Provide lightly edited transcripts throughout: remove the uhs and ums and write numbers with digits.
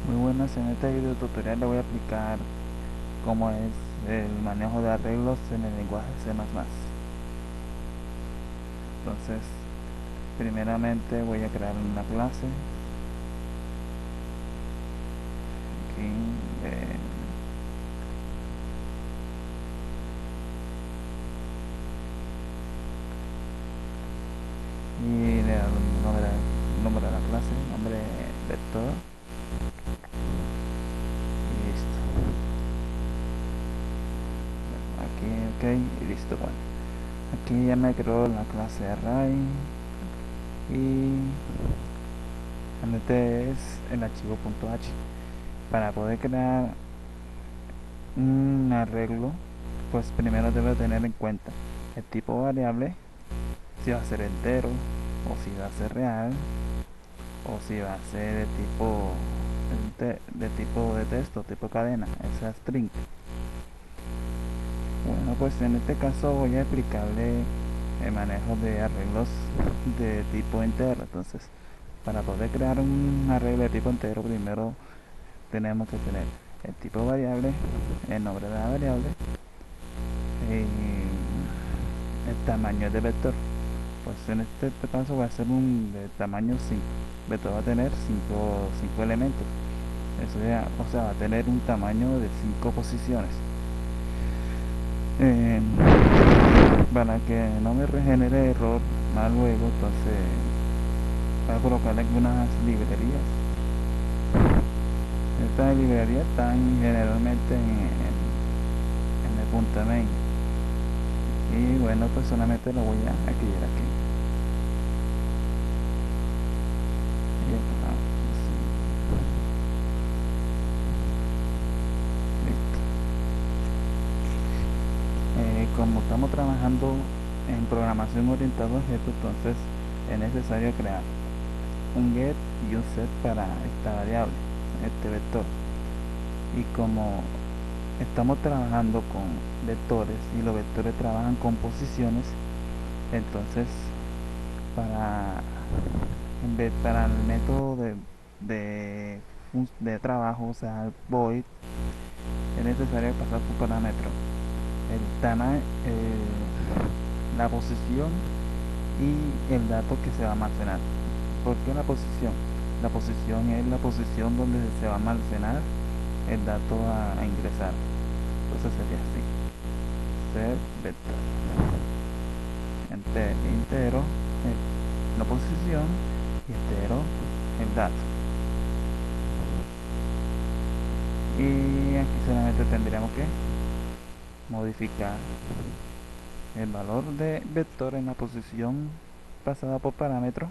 Muy buenas, en este video tutorial le voy a explicar cómo es el manejo de arreglos en el lenguaje C++. Entonces, primeramente voy a crear una clase aquí y le doy un nombre a la clase, nombre vector y listo. Aquí ok y listo. Bueno, aquí ya me creó la clase array y este es el archivo .h. Para poder crear un arreglo, pues primero debe tener en cuenta el tipo variable, si va a ser entero o si va a ser real o si va a ser de texto, tipo cadena, esa string. Bueno, pues en este caso voy a explicarle el manejo de arreglos de tipo entero. Entonces, para poder crear un arreglo de tipo entero, primero tenemos que tener el tipo variable, el nombre de la variable y el tamaño de vector. Pues en este caso va a ser un de tamaño 5. Vector va a tener 5 elementos. Eso ya, o sea, va a tener un tamaño de 5 posiciones. Eh, para que no me regenere error más luego, entonces voy a colocar algunas librerías. Estas librerías están generalmente en el punto main. Y bueno, pues solamente lo voy a escribir aquí. Y acá, sí. Listo. Como estamos trabajando en programación orientada a objetos, entonces es necesario crear un get y un set para esta variable, este vector. Y como estamos trabajando con vectores y los vectores trabajan con posiciones, entonces para para el método de trabajo, o sea, el void, es necesario pasar por parámetros la posición y el dato que se va a almacenar. ¿Por qué la posición? La posición es la posición donde se va a almacenar el dato a ingresar. Entonces sería así: set vector entero la posición y entero el dato. Y aquí solamente tendríamos que modificar el valor de vector en la posición pasada por parámetro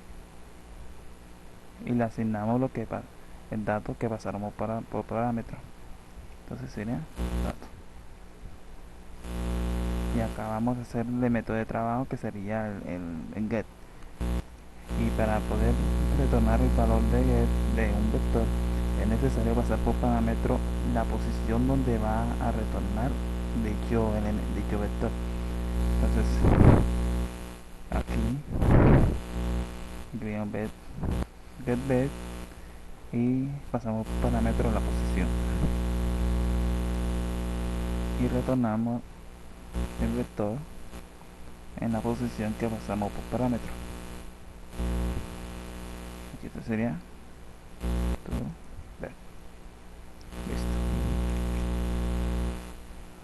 y le asignamos el dato que pasáramos por parámetro. Entonces sería dato. Y acá vamos a hacer el método de trabajo, que sería el get. Y para poder retornar el valor de get de un vector, es necesario pasar por parámetro la posición donde va a retornar dicho vector. Entonces aquí escribimos get bed y pasamos por parámetro la posición y retornamos el vector en la posición que pasamos por parámetro. Aquí esto sería todo. Listo.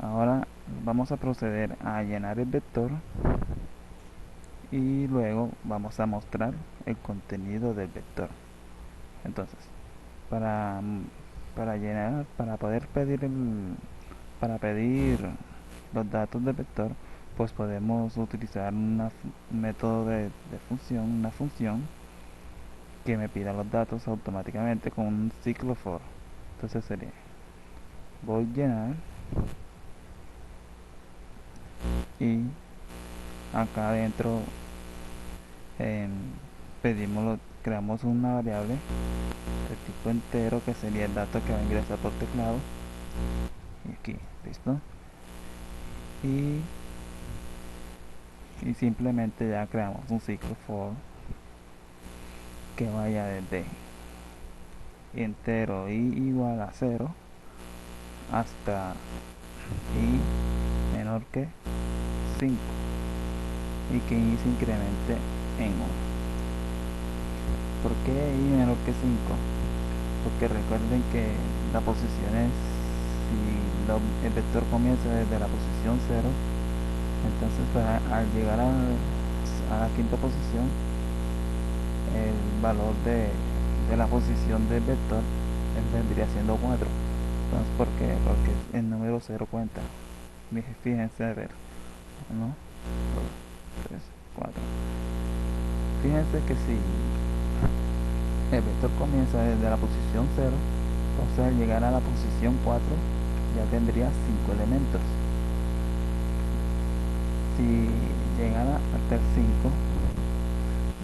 Ahora vamos a proceder a llenar el vector y luego vamos a mostrar el contenido del vector. Entonces, para, para llenar, para pedir los datos del vector, pues podemos utilizar un método de función, una función que me pida los datos automáticamente con un ciclo for. Entonces sería voy a llenar y acá adentro eh, creamos una variable de tipo entero, que sería el dato que va a ingresar por teclado. Y aquí, listo. Y, y simplemente ya creamos un ciclo for que vaya desde entero y igual a 0 hasta y menor que 5 y que y se incremente en 1. ¿Por qué y menor que 5? Porque recuerden que la posición es, si el vector comienza desde la posición 0, entonces al llegar a la quinta posición, el valor de la posición del vector vendría siendo 4. Entonces, ¿por qué? Porque el número 0 cuenta. Fíjense, a ver, 1, 2, 3, 4. Fíjense que si el vector comienza desde la posición 0, entonces al llegar a la posición 4 ya tendría 5 elementos. Si llegara hasta el 5,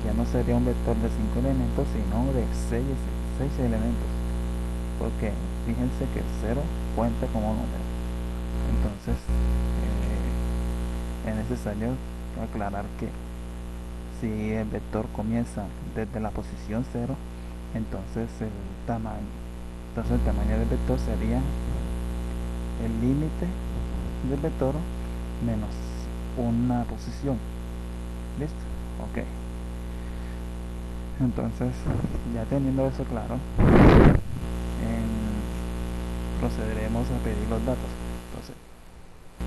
ya no sería un vector de 5 elementos, sino de 6 elementos. Porque fíjense que 0 cuenta como número. Entonces es necesario aclarar que si el vector comienza desde la posición 0, entonces el tamaño del vector sería el límite del vector menos una posición. ¿Listo? Ok. Entonces, ya teniendo eso claro, procederemos a pedir los datos. Entonces,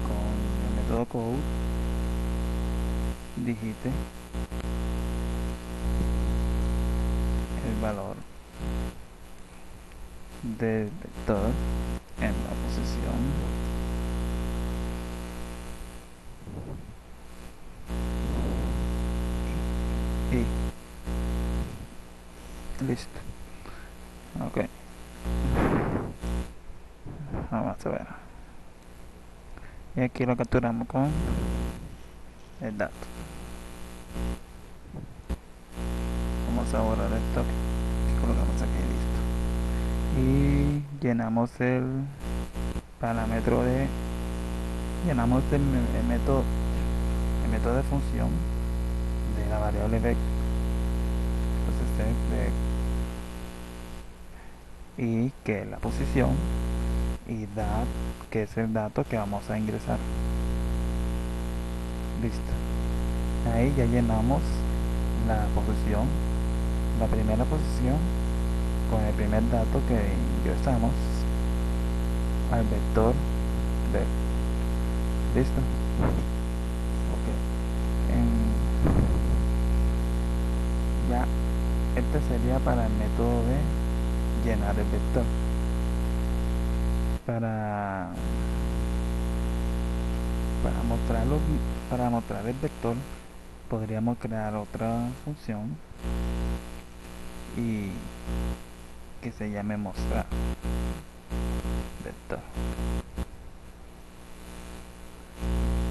con el método code, digite el valor del vector en la posición y listo. Ok, vamos a ver, y aquí lo capturamos con el dato. Vamos a borrar esto y colocamos aquí, listo, y llenamos el parámetro llenamos el método de función de la variable vec. Entonces y que es la posición, y dat, que es el dato que vamos a ingresar. Listo, ahí ya llenamos la posición, la primera posición, con el primer dato que ingresamos al vector de. Listo. Ok. Ya este sería para el método de llenar el vector. Para mostrar el vector, podríamos crear otra función y que se llame mostrar vector.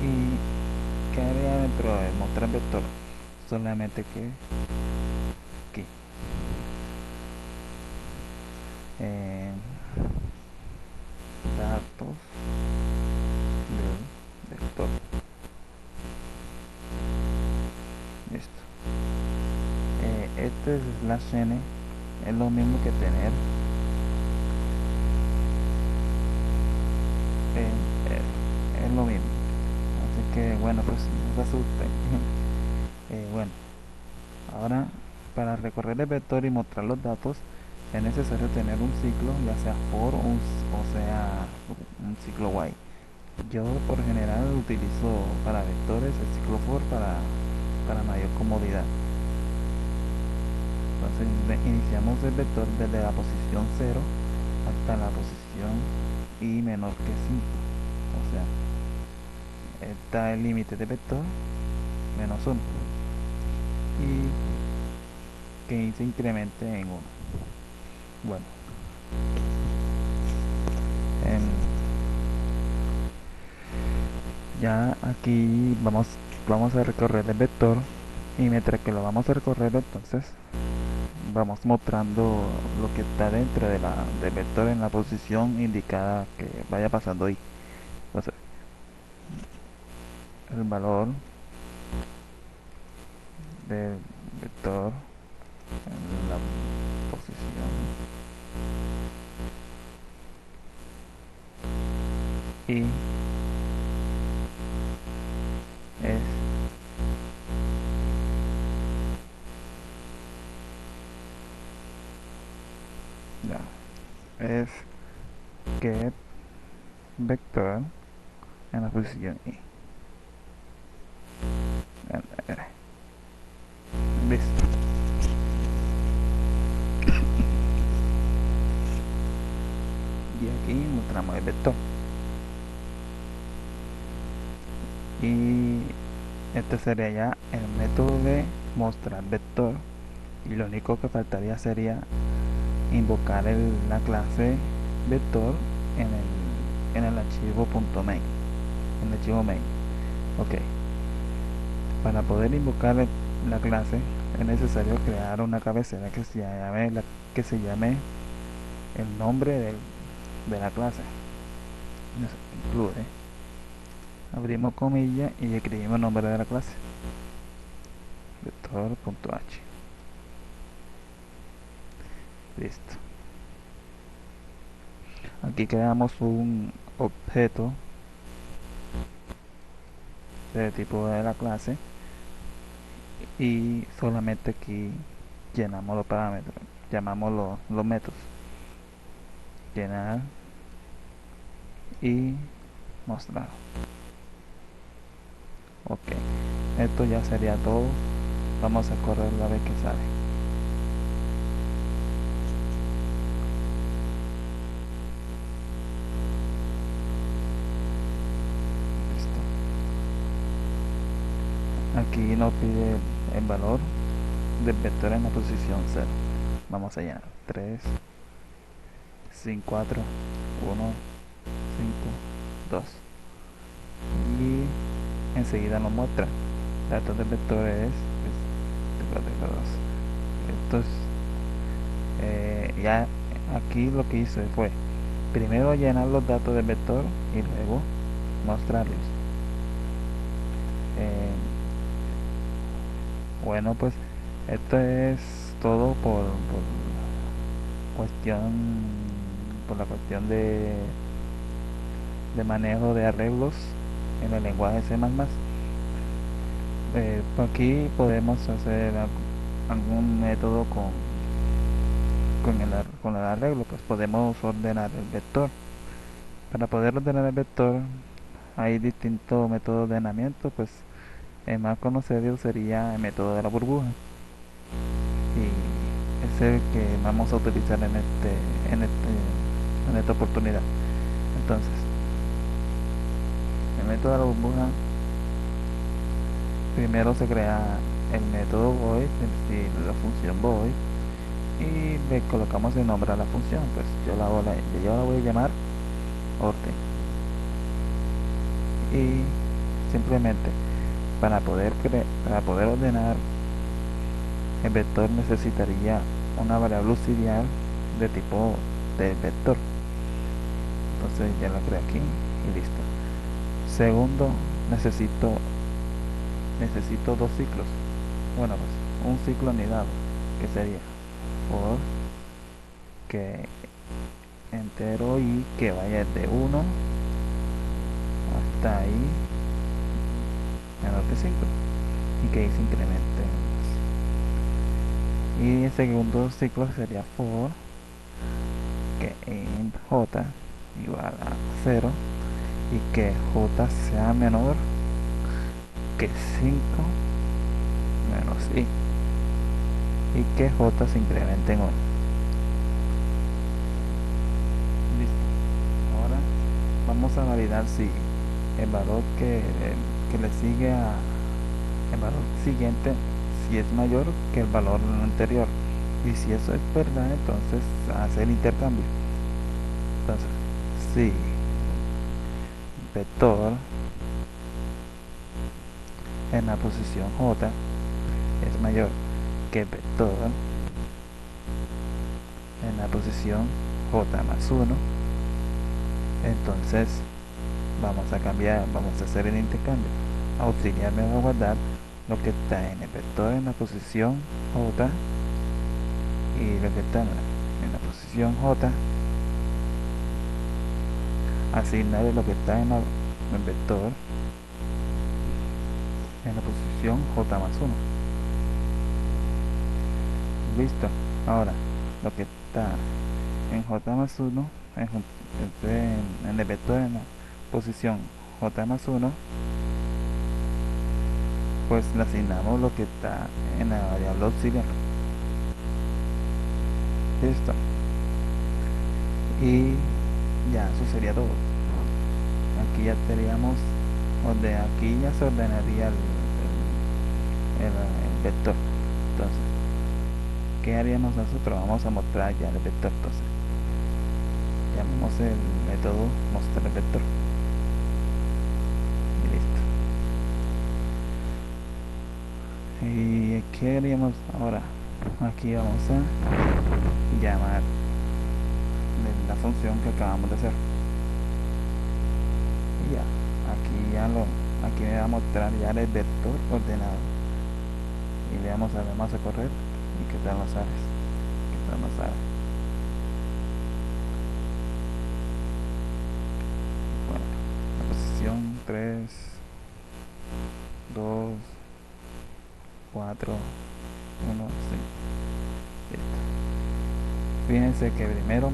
¿Y qué haría dentro de mostrar vector? Solamente que aquí en datos del vector. Listo. Este /n es lo mismo que tener es lo mismo, así que bueno, pues no se asusten. Bueno, ahora para recorrer el vector y mostrar los datos es necesario tener un ciclo, ya sea for o sea un ciclo while. Yo por general utilizo para vectores el ciclo for para mayor comodidad. Entonces iniciamos el vector desde la posición 0 hasta la posición y menor que 5. O sea, está el límite de vector menos 1 y que se incremente en 1. Bueno, ya aquí vamos a recorrer el vector, y mientras que lo vamos a recorrer, entonces vamos mostrando lo que está dentro del vector en la posición indicada que vaya pasando ahí. Entonces, el valor del vector en la posición y es ya, es get vector en la posición y. Listo. Y aquí mostramos el vector. Y este sería ya el método de mostrar vector. Y lo único que faltaría sería invocar la clase vector en el archivo .main, en el archivo main. Ok, para poder invocar la clase es necesario crear una cabecera que se llame el nombre de la clase. Nos incluye, abrimos comillas y escribimos el nombre de la clase, vector.h. Listo. Aquí creamos un objeto de tipo de la clase y solamente aquí llenamos los parámetros, llamamos los métodos, llenar y mostrar. Ok, esto ya sería todo. Vamos a correr a ver qué sale. Listo. Aquí nos pide el valor del vector en la posición 0. Vamos a llenar 3, 5, 4, 1, 5, 2. Y enseguida nos muestra datos del vector es 2. Esto es ya aquí lo que hice fue primero llenar los datos del vector y luego mostrarlos. Bueno, pues esto es todo por la cuestión de manejo de arreglos en el lenguaje C++. Por aquí podemos hacer algún método con el arreglo, pues podemos ordenar el vector. Para poder ordenar el vector hay distintos métodos de ordenamiento, pues el más conocido sería el método de la burbuja y es el que vamos a utilizar en esta oportunidad. Entonces, el método de la burbuja, primero se crea el método void, es decir, la función void, y le colocamos el nombre a la función. Pues yo la voy a llamar orden, y simplemente para poder ordenar el vector necesitaría una variable auxiliar de tipo del vector. Entonces ya la creo aquí y listo. Segundo, necesito dos ciclos. Bueno, pues un ciclo anidado, que sería for que entero y que vaya de 1 hasta ahí menor que 5 y que ahí se incremente. Y el segundo ciclo sería for que int j igual a 0 y que j sea menor que 5 menos i y que j se incremente en 1. Listo. Ahora vamos a validar si el valor que le sigue el valor siguiente, si es mayor que el valor anterior, y si eso es verdad, entonces hace el intercambio. Entonces, si vector en la posición j es mayor que vector en la posición j más 1, entonces vamos a hacer el intercambio. Auxiliar me va a guardar lo que está en el vector en la posición j y lo que está en la posición j asignarle lo que está en el vector en la posición j más 1. Listo. Ahora, lo que está en j más 1, en el vector en la posición j más 1, pues le asignamos lo que está en la variable auxiliar. Listo. Y ya, eso sería todo. Aquí ya tendríamos, donde aquí ya se ordenaría el vector. Entonces, ¿qué haríamos nosotros? Vamos a mostrar ya el vector. Entonces, llamamos el método mostrar el vector. Y listo. ¿Y qué haríamos ahora? Aquí vamos a llamar la función que acabamos de hacer. Y ya, aquí me va a mostrar ya el vector ordenado. Y veamos, vamos a correr. ¿Y qué tal nos sale? ¿Qué tal nos sale? Bueno, la posición 3, 2, 4, 1, 5. Listo. Fíjense que primero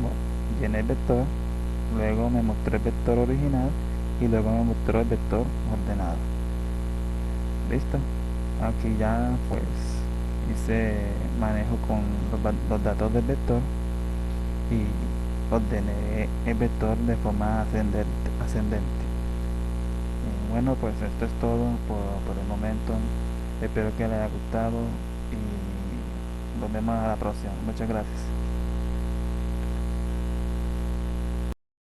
llené el vector, luego me mostró el vector original y luego me mostró el vector ordenado. Listo. Aquí ya pues hice manejo con los datos del vector y ordené el vector de forma ascendente. Y bueno, pues esto es todo por el momento. Espero que les haya gustado y nos vemos a la próxima. Muchas gracias.